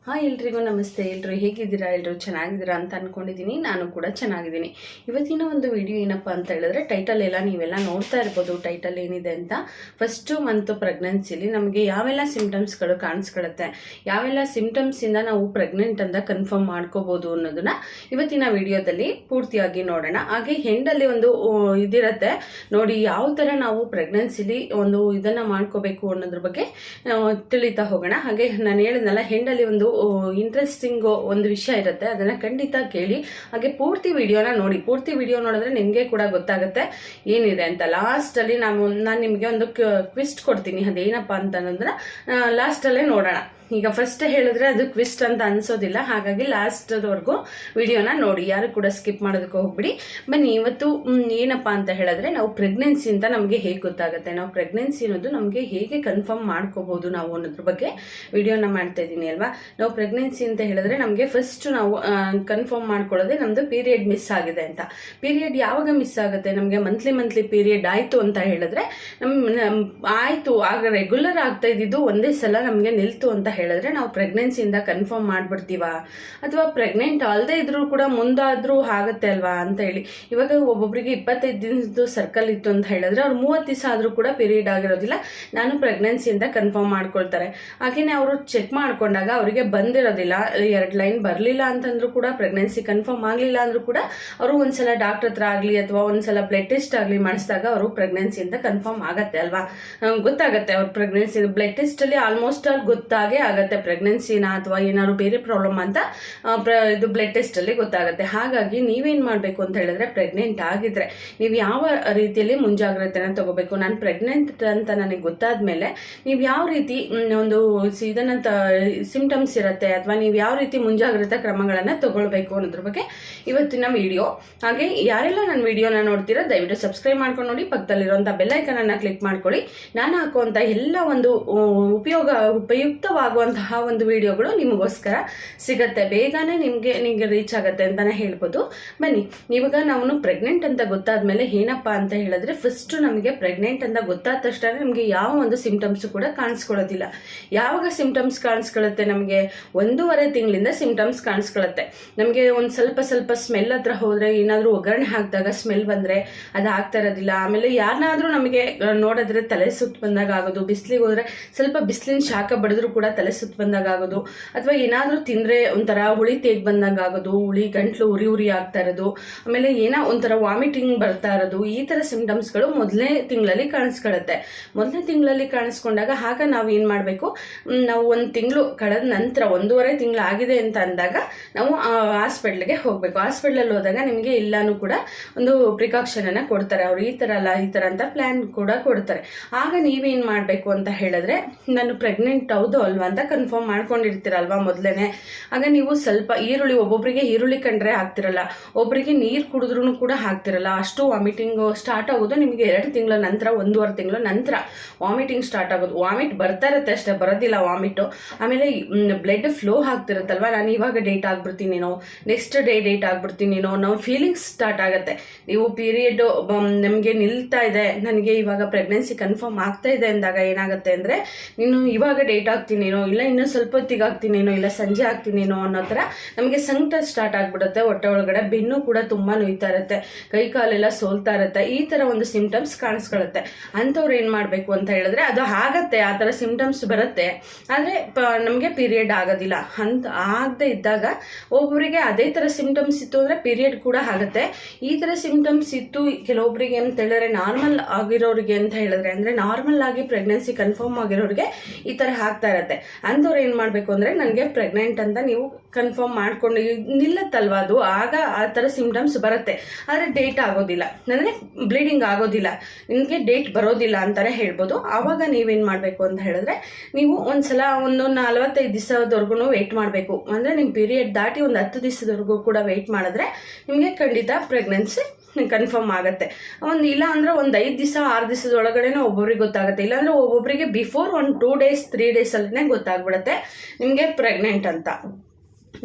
Hi ಎಲ್ರಿಗೂ ನಮಸ್ತೆ. ಎಲ್ಲರೂ ಹೇಗಿದ್ದೀರಾ? ಎಲ್ಲರೂ ಚೆನ್ನಾಗಿದ್ದೀರಾ ಅಂತ ಅಂದ್ಕೊಂಡಿದ್ದೀನಿ. ನಾನು ಕೂಡ ಚೆನ್ನಾಗಿದ್ದೀನಿ. ಇವತ್ತಿನ ಒಂದು ವಿಡಿಯೋ ಏನಪ್ಪ ಅಂತ ಹೇಳಿದ್ರೆ, ಟೈಟಲ್ ಎಲ್ಲ ನೀವೆಲ್ಲ ನೋಡ್ತಾ ಇರ್ಬೋದು. ಟೈಟಲ್ ಏನಿದೆ ಅಂತ, ಫಸ್ಟು ಮಂತ್ ಪ್ರೆಗ್ನೆನ್ಸಿಲಿ ನಮಗೆ ಯಾವೆಲ್ಲ ಸಿಂಪ್ಟಮ್ಸ್ಗಳು ಕಾಣಿಸ್ಕೊಳ್ಳುತ್ತೆ, ಯಾವೆಲ್ಲ ಸಿಂಪ್ಟಮ್ಸಿಂದ ನಾವು ಪ್ರೆಗ್ನೆಂಟ್ ಅಂತ ಕನ್ಫರ್ಮ್ ಮಾಡ್ಕೋಬೋದು ಅನ್ನೋದನ್ನ ಇವತ್ತಿನ ವಿಡಿಯೋದಲ್ಲಿ ಪೂರ್ತಿಯಾಗಿ ನೋಡೋಣ. ಹಾಗೆ ಹೆಂಡಲ್ಲಿ ಒಂದು ಇದಿರುತ್ತೆ ನೋಡಿ, ಯಾವ ಥರ ನಾವು ಪ್ರೆಗ್ನೆನ್ಸಿಲಿ ಒಂದು ಇದನ್ನು ಮಾಡ್ಕೋಬೇಕು ಅನ್ನೋದ್ರ ಬಗ್ಗೆ ತಿಳಿತಾ ಹೋಗೋಣ. ಹಾಗೆ ನಾನು ಹೇಳಿದ್ನಲ್ಲ, ಹೆಂಡಲ್ಲಿ ಒಂದು ಇಂಟ್ರೆಸ್ಟಿಂಗ್ ಒಂದು ವಿಷಯ ಇರುತ್ತೆ, ಅದನ್ನ ಖಂಡಿತ ಕೇಳಿ. ಹಾಗೆ ಪೂರ್ತಿ ವಿಡಿಯೋನ ನೋಡಿ. ಪೂರ್ತಿ ವಿಡಿಯೋ ನೋಡಿದ್ರೆ ನಿಮಗೆ ಕೂಡ ಗೊತ್ತಾಗುತ್ತೆ ಏನಿದೆ ಅಂತ. ಲಾಸ್ಟಲ್ಲಿ ನಾನು ನಿಮಗೆ ಒಂದು ಕ್ವಿಸ್ಟ್ ಕೊಡ್ತೀನಿ. ಅದೇನಪ್ಪ ಅಂತಂದ್ರೆ ಲಾಸ್ಟಲ್ಲೇ ನೋಡೋಣ. ಈಗ ಫಸ್ಟ್ ಹೇಳಿದ್ರೆ ಅದು ಕ್ವಿಸ್ಟ್ ಅಂತ ಅನ್ಸೋದಿಲ್ಲ, ಹಾಗಾಗಿ ಲಾಸ್ಟ್ವರೆಗೂ ವಿಡಿಯೋನ ನೋಡಿ, ಯಾರು ಕೂಡ ಸ್ಕಿಪ್ ಮಾಡೋದಕ್ಕೆ ಹೋಗ್ಬಿಡಿ. ಬನ್ನಿ, ಇವತ್ತು ಏನಪ್ಪ ಅಂತ ಹೇಳಿದ್ರೆ, ನಾವು ಪ್ರೆಗ್ನೆನ್ಸಿ ಅಂತ ನಮಗೆ ಹೇಗೆ ಗೊತ್ತಾಗುತ್ತೆ, ನಾವು ಪ್ರೆಗ್ನೆನ್ಸಿ ಅನ್ನೋದು ನಮಗೆ ಹೇಗೆ ಕನ್ಫರ್ಮ್ ಮಾಡ್ಕೋಬಹುದು ನಾವು ಅನ್ನೋದ್ರ ಬಗ್ಗೆ ವಿಡಿಯೋನ ಮಾಡ್ತಾ ಇದ್ದೀನಿ ಅಲ್ವಾ. ನಾವು ಪ್ರೆಗ್ನೆನ್ಸಿ ಅಂತ ಹೇಳಿದ್ರೆ ನಮಗೆ ಫಸ್ಟ್ ನಾವು ಕನ್ಫರ್ಮ್ ಮಾಡ್ಕೊಳ್ಳೋದೇ ನಮ್ದು ಪೀರಿಯಡ್ ಮಿಸ್ ಆಗಿದೆ ಅಂತ. ಪೀರಿಯಡ್ ಯಾವಾಗ ಮಿಸ್ ಆಗುತ್ತೆ? ನಮಗೆ ಮಂತ್ಲಿ ಪೀರಿಯಡ್ ಆಯ್ತು ಅಂತ ಹೇಳಿದ್ರೆ ಆಯ್ತು, ಆಗ ರೆಗ್ಯುಲರ್ ಆಗ್ತಾ ಇದ್ದಿದ್ದು ಒಂದೇ ಸಲ ನಮಗೆ ನಿಲ್ತು ಅಂತ ಹೇಳಿದ್ರೆ ನಾವು ಪ್ರೆಗ್ನೆನ್ಸಿಯಿಂದ ಕನ್ಫರ್ಮ್ ಮಾಡ್ಬಿಡ್ತೀವ, ಅಥವಾ ಪ್ರೆಗ್ನೆಂಟ್ ಅಲ್ಲದೆ ಇದ್ರೂ ಕೂಡ ಮುಂದಾದ್ರೂ ಆಗುತ್ತೆ ಅಲ್ವಾ ಅಂತ ಹೇಳಿ. ಇವಾಗ ಒಬ್ಬೊಬ್ಬರಿಗೆ 25 ದಿನದ್ದು ಸರ್ಕಲ್ ಇತ್ತು ಅಂತ ಹೇಳಿದ್ರೆ ಅವ್ರು 30 ದಿವಸ ಆದ್ರೂ ಕೂಡ ಪೀರಿಯಡ್ ಆಗಿರೋದಿಲ್ಲ, ನಾನು ಪ್ರೆಗ್ನೆನ್ಸಿಯಿಂದ ಕನ್ಫರ್ಮ್ ಮಾಡ್ಕೊಳ್ತಾರೆ. ಹಾಗೇನೆ ಅವರು ಚೆಕ್ ಮಾಡ್ಕೊಂಡಾಗ ಅವರಿಗೆ ಬಂದಿರೋದಿಲ್ಲ, 2 ಲೈನ್ ಬರಲಿಲ್ಲ ಅಂತಂದ್ರೂ ಕೂಡ, ಪ್ರೆಗ್ನೆನ್ಸಿ ಕನ್ಫರ್ಮ್ ಆಗಲಿಲ್ಲ ಅಂದ್ರೂ ಕೂಡ ಅವರು ಒಂದ್ಸಲ ಡಾಕ್ಟರ್ ಹತ್ರ ಆಗಲಿ ಅಥವಾ ಒಂದ್ಸಲ ಬ್ಲಡ್ ಟೆಸ್ಟ್ ಆಗಲಿ ಮಾಡಿಸಿದಾಗ ಅವರು ಪ್ರೆಗ್ನೆನ್ಸಿಯಿಂದ ಕನ್ಫರ್ಮ್ ಆಗತ್ತೆ ಅಲ್ವಾ, ಗೊತ್ತಾಗುತ್ತೆ. ಅವ್ರ ಪ್ರೆಗ್ನೆನ್ಸಿ ಬ್ಲಡ್ ಟೆಸ್ಟ್ ಅಲ್ಲಿ ಆಲ್ಮೋಸ್ಟ್ ಆಲ್ ಗೊತ್ತಾಗೆ ಆಗುತ್ತೆ ಪ್ರೆಗ್ನೆನ್ಸಿನ ಅಥವಾ ಏನಾದ್ರು ಬೇರೆ ಪ್ರಾಬ್ಲಮ್ ಅಂತ ಇದು ಬ್ಲಡ್ ಟೆಸ್ಟ್ ಅಲ್ಲಿ ಗೊತ್ತಾಗುತ್ತೆ. ಹಾಗಾಗಿ ನೀವೇನ್ ಮಾಡ್ಬೇಕು ಅಂತ ಹೇಳಿದ್ರೆ, ಪ್ರೆಗ್ನೆಂಟ್ ಆಗಿದ್ರೆ ನೀವು ಯಾವ ರೀತಿಯಲ್ಲಿ ಮುಂಜಾಗ್ರತೆನ ತಗೋಬೇಕು. ನಾನು ಪ್ರೆಗ್ನೆಂಟ್ ಅಂತ ನನಗೆ ಗೊತ್ತಾದ್ಮೇಲೆ ನೀವು ಯಾವ ರೀತಿ ಒಂದು ಇದನ್ನ ಸಿಂಪ್ಟಮ್ಸ್ ಇರುತ್ತೆ, ಅಥವಾ ನೀವು ಯಾವ ರೀತಿ ಮುಂಜಾಗ್ರತಾ ಕ್ರಮಗಳನ್ನ ತಗೊಳ್ಬೇಕು ಅನ್ನೋದ್ರ ಬಗ್ಗೆ ಇವತ್ತಿನ ವಿಡಿಯೋ. ಹಾಗೆ ಯಾರೆಲ್ಲ ನನ್ನ ವಿಡಿಯೋನ ನೋಡ್ತೀರಾ ದಯವಿಟ್ಟು ಸಬ್ಸ್ಕ್ರೈಬ್ ಮಾಡ್ಕೊಂಡು ನೋಡಿ, ಪಕ್ಕದಲ್ಲಿರುವಂತಹ ಬೆಲ್ ಐಕನ್ ಅನ್ನ ಕ್ಲಿಕ್ ಮಾಡ್ಕೊಳ್ಳಿ. ನಾನು ಹಾಕುವಂತ ಎಲ್ಲ ಒಂದು ಉಪಯುಕ್ತವಾಗುವಂತಹ ಒಂದು ವಿಡಿಯೋಗಳು ನಿಮಗೋಸ್ಕರ ಸಿಗತ್ತೆ, ಬೇಗನೆ ನಿಮಗೆ ರೀಚ್ ಆಗತ್ತೆ ಅಂತಾನೆ ಹೇಳ್ಬೋದು. ಬನ್ನಿ, ಇವಾಗ ನಾವು ಪ್ರೆಗ್ನೆಂಟ್ ಅಂತ ಗೊತ್ತಾದ್ಮೇಲೆ ಏನಪ್ಪಾ ಅಂತ ಹೇಳಿದ್ರೆ, ಫಸ್ಟ್ ನಮಗೆ ಪ್ರೆಗ್ನೆಂಟ್ ಅಂತ ಗೊತ್ತಾದ ತಕ್ಷಣ ನಮಗೆ ಯಾವ ಒಂದು ಸಿಂಪ್ಟಮ್ಸ್ ಕೂಡ ಕಾಣಿಸ್ಕೊಳ್ಳೋದಿಲ್ಲ. ಯಾವಾಗ ಸಿಂಪ್ಟಮ್ಸ್ ಕಾಣಿಸ್ಕೊಳ್ಳುತ್ತೆ? ನಮಗೆ 1.5 ತಿಂಗಳಿಂದ ಸಿಂಪ್ಟಮ್ಸ್ ಕಾಣಿಸ್ಕೊಳ್ಳುತ್ತೆ. ನಮಗೆ ಒಂದು ಸ್ವಲ್ಪ ಸ್ಮೆಲ್ ಹತ್ರ ಹೋದ್ರೆ, ಏನಾದ್ರೂ ಒಗ್ಗರಣೆ ಹಾಕಿದಾಗ ಸ್ಮೆಲ್ ಬಂದ್ರೆ ಅದು ಆಗ್ತಾ ಇರೋದಿಲ್ಲ. ಆಮೇಲೆ ಯಾರನ್ನಾದ್ರೂ ನಮಗೆ ನೋಡಿದ್ರೆ ತಲೆ ಸುತ್ತ ಬಂದಾಗ ಆಗೋದು, ಬಿಸಿಲಿಗೆ ಹೋದ್ರೆ ಸ್ವಲ್ಪ ಬಿಸಿಲಿನ ಶಾಖ ಬಡಿದ್ರು ಕೂಡ ತಲೆ ಸುತ್ತ ಬಂದಾಗ ಆಗೋದು, ಅಥವಾ ಏನಾದ್ರೂ ತಿಂದ್ರೆ ಒಂಥರ ಹುಳಿ ತೇಗ್ ಬಂದಾಗ ಆಗೋದು, ಹುಳಿ ಗಂಟ್ಲು ಉರಿ ಆಗ್ತಾ ಇರೋದು, ಆಮೇಲೆ ಏನೋ ಒಂಥರ ವಾಮಿಟಿಂಗ್ ಬರ್ತಾ ಇರೋದು, ಈ ತರ ಸಿಂಪ್ಟಮ್ಸ್ಗಳು ಮೊದಲನೇ ತಿಂಗಳಲ್ಲಿ ಕಾಣಿಸ್ಕೊಳ್ಳುತ್ತೆ. ಮೊದಲನೇ ತಿಂಗಳಲ್ಲಿ ಕಾಣಿಸ್ಕೊಂಡಾಗ ಆಗ ನಾವು ಏನ್ ಮಾಡ್ಬೇಕು, ನಾವು 1 ತಿಂಗಳು ಕಳೆದ ನಂತರ 1.5 ತಿಂಗಳು ಆಗಿದೆ ಅಂತ ಅಂದಾಗ ನಾವು ಹಾಸ್ಪಿಟ್ಲ್ಗೆ ಹೋಗ್ಬೇಕು. ಹಾಸ್ಪಿಟ್ಲಲ್ಲಿ ಹೋದಾಗ ನಿಮಗೆ ಎಲ್ಲಾನು ಕೂಡ ಒಂದು ಪ್ರಿಕಾಕ್ಷನ್ ಅನ್ನ ಕೊಡ್ತಾರೆ. ಅವ್ರು ಈ ತರ ಅಲ್ಲ ಈ ತರ ಅಂತ ಪ್ಲಾನ್ ಕೂಡ ಕೊಡ್ತಾರೆ. ಆಗ ನೀವೇನ್ ಮಾಡ್ಬೇಕು ಅಂತ ಹೇಳಿದ್ರೆ, ನಾನು ಪ್ರೆಗ್ನೆಂಟ್ ಹೌದು ಅಲ್ವಾ ಅಂತ ಕನ್ಫರ್ಮ್ ಮಾಡ್ಕೊಂಡಿರ್ತೀರಲ್ವಾ ಮೊದಲೇನೆ. ಆಗ ನೀವು ಸ್ವಲ್ಪ ಈರುಳ್ಳಿ, ಒಬ್ಬೊಬ್ಬರಿಗೆ ಈರುಳ್ಳಿ ಕಂಡ್ರೆ ಹಾಕ್ತಿರಲ್ಲ, ಒಬ್ಬರಿಗೆ ನೀರು ಕುಡಿದ್ರು ಕೂಡ ಹಾಕ್ತಿರಲ್ಲ. ಅಷ್ಟು ವಾಮಿಟಿಂಗ್ ಸ್ಟಾರ್ಟ್ ಆಗೋದು ನಿಮಗೆ 2 ತಿಂಗಳ ನಂತರ, 1.5 ತಿಂಗಳ ನಂತರ ವಾಮಿಟಿಂಗ್ ಸ್ಟಾರ್ಟ್ ಆಗೋದು. ವಾಮಿಟ್ ಬರ್ತಾ ಇರುತ್ತೆ ಅಷ್ಟೇ, ಬರೋದಿಲ್ಲ ವಾಮಿಟು. ಆಮೇಲೆ ಬ್ಲಡ್ ಫ್ಲೋ ಆಗ್ತಿರುತ್ತಲ್ವಾ, ನಾನು ಇವಾಗ ಡೇಟ್ ಆಗ್ಬಿಡ್ತೀನೇನೋ, ನೆಕ್ಸ್ಟ್ ಡೇಟ್ ಆಗ್ಬಿಡ್ತೀನೇನೋ ನಾವು ಫೀಲಿಂಗ್ಸ್ ಸ್ಟಾರ್ಟ್ ಆಗುತ್ತೆ. ನೀವು ಪೀರಿಯಡ್ ನಮಗೆ ನಿಲ್ತಾ ಇದೆ, ನನಗೆ ಇವಾಗ ಪ್ರೆಗ್ನೆನ್ಸಿ ಕನ್ಫರ್ಮ್ ಆಗ್ತಾ ಇದೆ ಅಂದಾಗ ಏನಾಗುತ್ತೆ ಅಂದ್ರೆ, ನೀನು ಇವಾಗ ಡೇಟ್ ಆಗ್ತೀನೇನೋ, ಇಲ್ಲ ಇನ್ನೂ ಸ್ವಲ್ಪ ಹೊತ್ತಿಗೆ ಆಗ್ತೀನೇನೋ, ಇಲ್ಲ ಸಂಜೆ ಆಗ್ತೀನೇನೋ ಅನ್ನೋ ಥರ ನಮಗೆ ಸಂಕಟ ಸ್ಟಾರ್ಟ್ ಆಗ್ಬಿಡುತ್ತೆ. ಹೊಟ್ಟೆ ಒಳಗಡೆ ಬೆನ್ನು ಕೂಡ ತುಂಬಾ ನೋಯ್ತಾ ಇರುತ್ತೆ, ಕೈ ಕಾಲೆಲ್ಲ ಸೋಲ್ತಾ ಇರುತ್ತೆ, ಈ ತರ ಒಂದು ಸಿಂಪ್ಟಮ್ಸ್ ಕಾಣಿಸ್ಕೊಳ್ಳುತ್ತೆ. ಅಂಥವ್ರು ಏನ್ ಮಾಡ್ಬೇಕು ಅಂತ ಹೇಳಿದ್ರೆ, ಅದು ಆಗತ್ತೆ, ಆ ತರ ಸಿಂಪ್ಟಮ್ಸ್ ಬರುತ್ತೆ, ಆದ್ರೆ ನಮಗೆ ಪೀರಿಯಡ್ ಆಗೋದಿಲ್ಲ. ಅಂತ ಆಗದೆ ಇದ್ದಾಗ ಒಬ್ಬರಿಗೆ ಅದೇ ತರ ಸಿಂಪ್ಟಮ್ಸ್ ಇತ್ತು ಅಂದ್ರೆ ಪೀರಿಯಡ್ ಕೂಡ ಆಗುತ್ತೆ. ಈ ತರ ಸಿಂಪ್ಟಮ್ಸ್ ಇತ್ತು ಕೆಲವೊಬ್ಬರಿಗೆ ಅಂತ ಹೇಳಿದ್ರೆ, ನಾರ್ಮಲ್ ಆಗಿರೋರಿಗೆ ಅಂತ ಹೇಳಿದ್ರೆ, ಅಂದ್ರೆ ನಾರ್ಮಲ್ ಆಗಿ ಪ್ರೆಗ್ನೆನ್ಸಿ ಕನ್ಫರ್ಮ್ ಆಗಿರೋರಿಗೆ ಈ ತರ ಆಗ್ತಾ ಇರತ್ತೆ. ಅಂಥವ್ರು ಏನ್ ಮಾಡ್ಬೇಕು ಅಂದ್ರೆ, ನನಗೆ ಪ್ರೆಗ್ನೆಂಟ್ ಅಂತ ನೀವು ಕನ್ಫರ್ಮ್ ಮಾಡ್ಕೊಂಡು ನಿಲ್ಲತ್ತಲ್ವಾ ಅದು, ಆಗ ಆ ತರ ಸಿಂಪ್ಟಮ್ಸ್ ಬರುತ್ತೆ, ಆದ್ರೆ ಡೇಟ್ ಆಗೋದಿಲ್ಲ, ಅಂದ್ರೆ ಬ್ಲೀಡಿಂಗ್ ಆಗೋದಿಲ್ಲ, ನಿಮ್ಗೆ ಡೇಟ್ ಬರೋದಿಲ್ಲ ಅಂತಾನೆ ಹೇಳ್ಬೋದು. ಆವಾಗ ನೀವೇನ್ ಮಾಡ್ಬೇಕು ಅಂತ ಹೇಳಿದ್ರೆ, ನೀವು ಒಂದ್ಸಲ ಒಂದು 45 ದಿವಸದವರೆಗೂ ವೇಟ್ ಮಾಡಬೇಕು. ಅಂದ್ರೆ ನಿಮ್ ಪೀರಿಯಡ್ ದಾಟಿ ಒಂದು 10 ದಿವಸದವರೆಗೂ ಕೂಡ ವೇಟ್ ಮಾಡಿದ್ರೆ ನಿಮ್ಗೆ ಖಂಡಿತ ಪ್ರೆಗ್ನೆನ್ಸಿ ಕನ್ಫರ್ಮ್ ಆಗುತ್ತೆ. ಇಲ್ಲ ಅಂದ್ರೆ 5 ದಿವಸ 6 ದಿವಸದ ಒಳಗಡೆನೆ ಒಬ್ಬೊಬ್ರಿಗೆ ಗೊತ್ತಾಗುತ್ತೆ. ಇಲ್ಲಾಂದ್ರೆ ಒಬ್ಬೊಬ್ಬರಿಗೆ ಬಿಫೋರ್ 2 ಡೇಸ್ 3 ಡೇಸ್ ಅಲ್ಲೇ ಗೊತ್ತಾಗ್ಬಿಡುತ್ತೆ ನಿಮ್ಗೆ ಪ್ರೆಗ್ನೆಂಟ್ ಅಂತ.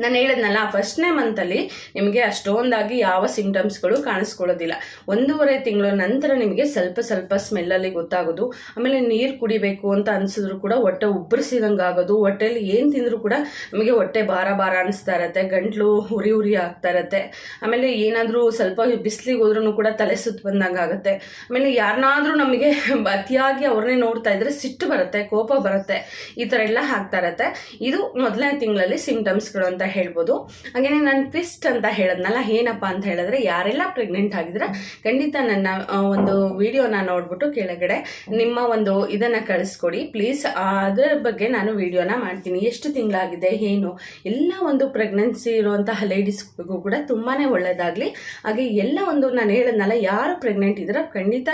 ನಾನು ಹೇಳಿದ್ನಲ್ಲ ಫಸ್ಟ್ನೇ ಮಂತಲ್ಲಿ ನಿಮಗೆ ಅಷ್ಟೊಂದಾಗಿ ಯಾವ ಸಿಂಟಮ್ಸ್ಗಳು ಕಾಣಿಸ್ಕೊಳ್ಳೋದಿಲ್ಲ. 1.5 ತಿಂಗಳ ನಂತರ ನಿಮಗೆ ಸ್ವಲ್ಪ ಸ್ವಲ್ಪ ಸ್ಮೆಲ್ಲಲ್ಲಿ ಗೊತ್ತಾಗೋದು. ಆಮೇಲೆ ನೀರು ಕುಡಿಬೇಕು ಅಂತ ಅನ್ಸಿದ್ರು ಕೂಡ ಹೊಟ್ಟೆ ಉಬ್ಬರಿಸಿದಂಗೆ ಆಗೋದು. ಹೊಟ್ಟೆಯಲ್ಲಿ ಏನು ತಿಂದರೂ ಕೂಡ ನಮಗೆ ಹೊಟ್ಟೆ ಭಾರ ಭಾರ ಅನಿಸ್ತಾ ಇರತ್ತೆ, ಗಂಟ್ಲು ಉರಿ ಉರಿ ಆಗ್ತಾ ಇರತ್ತೆ. ಆಮೇಲೆ ಏನಾದರೂ ಸ್ವಲ್ಪ ಬಿಸಿಲಿಗೆ ಹೋದ್ರೂ ಕೂಡ ತಲೆ ಸುತ್ತ ಬಂದಂಗೆ ಆಗುತ್ತೆ. ಆಮೇಲೆ ಯಾರನ್ನಾದ್ರೂ ನಮಗೆ ಅತಿಯಾಗಿ ಅವ್ರನ್ನೇ ನೋಡ್ತಾ ಇದ್ರೆ ಸಿಟ್ಟು ಬರುತ್ತೆ, ಕೋಪ ಬರುತ್ತೆ, ಈ ಥರ ಎಲ್ಲ ಆಗ್ತಾ ಇರತ್ತೆ. ಇದು ಮೊದಲನೇ ತಿಂಗಳಲ್ಲಿ ಸಿಂಟಮ್ಸ್ಗಳು ಅಂತ ಹೇಳ್ಬೋದು. ಹಾಗೇನೆ ನಾನು ಟ್ವಿಸ್ಟ್ ಅಂತ ಹೇಳದ್ನಲ್ಲ, ಏನಪ್ಪ ಅಂತ ಹೇಳಿದ್ರೆ ಯಾರೆಲ್ಲ ಪ್ರೆಗ್ನೆಂಟ್ ಆಗಿದ್ರೆ ಖಂಡಿತ ನನ್ನ ಒಂದು ವಿಡಿಯೋನ ನೋಡ್ಬಿಟ್ಟು ಕೆಳಗಡೆ ನಿಮ್ಮ ಒಂದು ಇದನ್ನ ಕಳಿಸ್ಕೊಡಿ ಪ್ಲೀಸ್. ಅದರ ಬಗ್ಗೆ ನಾನು ವಿಡಿಯೋನ ಮಾಡ್ತೀನಿ. ಎಷ್ಟು ತಿಂಗಳಾಗಿದೆ ಏನು ಎಲ್ಲ ಒಂದು ಪ್ರೆಗ್ನೆನ್ಸಿ ಇರುವಂತಹ ಲೇಡೀಸ್ಗೂ ಕೂಡ ತುಂಬಾನೇ ಒಳ್ಳೇದಾಗ್ಲಿ. ಹಾಗೆ ಎಲ್ಲ ಒಂದು ನಾನು ಹೇಳದ್ನಲ್ಲ, ಯಾರು ಪ್ರೆಗ್ನೆಂಟ್ ಇದ್ರೆ ಖಂಡಿತ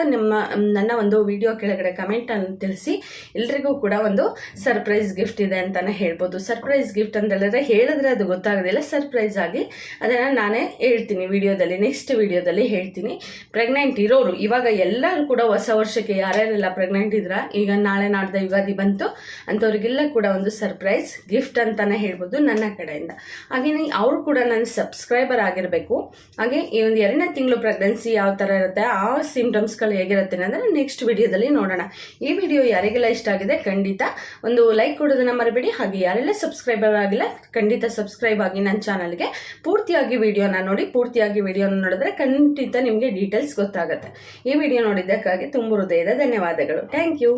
ನನ್ನ ಒಂದು ವಿಡಿಯೋ ಕೆಳಗಡೆ ಕಮೆಂಟ್ ಅನ್ನು ತಿಳಿಸಿ. ಎಲ್ರಿಗೂ ಕೂಡ ಒಂದು ಸರ್ಪ್ರೈಸ್ ಗಿಫ್ಟ್ ಇದೆ ಅಂತಾನೆ ಹೇಳ್ಬೋದು. ಸರ್ಪ್ರೈಸ್ ಗಿಫ್ಟ್ ಅಂತ ಹೇಳಿದ್ರೆ ಅದು ಗೊತ್ತಾಗೋದಿಲ್ಲ. ಸರ್ಪ್ರೈಸ್ ಆಗಿ ಅದನ್ನು ನಾನೇ ಹೇಳ್ತೀನಿ ವಿಡಿಯೋದಲ್ಲಿ, ನೆಕ್ಸ್ಟ್ ವಿಡಿಯೋದಲ್ಲಿ ಹೇಳ್ತೀನಿ. ಪ್ರೆಗ್ನೆಂಟ್ ಇರೋರು ಇವಾಗ ಎಲ್ಲರೂ ಕೂಡ ಹೊಸ ವರ್ಷಕ್ಕೆ ಯಾರ್ಯಾರೆಲ್ಲ ಪ್ರೆಗ್ನೆಂಟ್ ಇದ್ರ, ಈಗ ನಾಳೆ ನಾಡ್ದ ಯುಗಾದಿ ಬಂತು ಅಂಥವ್ರಿಗೆಲ್ಲ ಕೂಡ ಒಂದು ಸರ್ಪ್ರೈಸ್ ಗಿಫ್ಟ್ ಅಂತಾನೆ ಹೇಳ್ಬೋದು ನನ್ನ ಕಡೆಯಿಂದ. ಹಾಗೆಯೇ ಅವರು ಕೂಡ ನನ್ನ ಸಬ್ಸ್ಕ್ರೈಬರ್ ಆಗಿರಬೇಕು. ಹಾಗೆ ಈ ಒಂದು 2ನೇ ತಿಂಗಳು ಪ್ರೆಗ್ನೆನ್ಸಿ ಯಾವ ಥರ ಇರುತ್ತೆ, ಆ ಸಿಂಟಮ್ಸ್ಗಳು ಹೇಗಿರುತ್ತೆ ಅಂದರೆ ನೆಕ್ಸ್ಟ್ ವಿಡಿಯೋದಲ್ಲಿ ನೋಡೋಣ. ಈ ವಿಡಿಯೋ ಯಾರಿಗೆಲ್ಲ ಇಷ್ಟ ಆಗಿದೆ ಖಂಡಿತ ಒಂದು ಲೈಕ್ ಕೊಡೋದನ್ನ ಮರಿಬೇಡಿ. ಹಾಗೆ ಯಾರೆಲ್ಲ ಸಬ್ಸ್ಕ್ರೈಬರ್ ಆಗಿಲ್ಲ ಖಂಡಿತ ಸಬ್ಸ್ಕ್ರೈಬ್ ಆಗಿ ನನ್ನ ಚಾನಲ್ಗೆ. ಪೂರ್ತಿಯಾಗಿ ವಿಡಿಯೋನ ನೋಡಿ, ಪೂರ್ತಿಯಾಗಿ ವಿಡಿಯೋನ ನೋಡಿದ್ರೆ ಖಂಡಿತ ನಿಮಗೆ ಡೀಟೇಲ್ಸ್ ಗೊತ್ತಾಗುತ್ತೆ. ಈ ವಿಡಿಯೋ ನೋಡಿದ್ದಕ್ಕಾಗಿ ತುಂಬ ಹೃದಯದ ಧನ್ಯವಾದಗಳು. Thank you.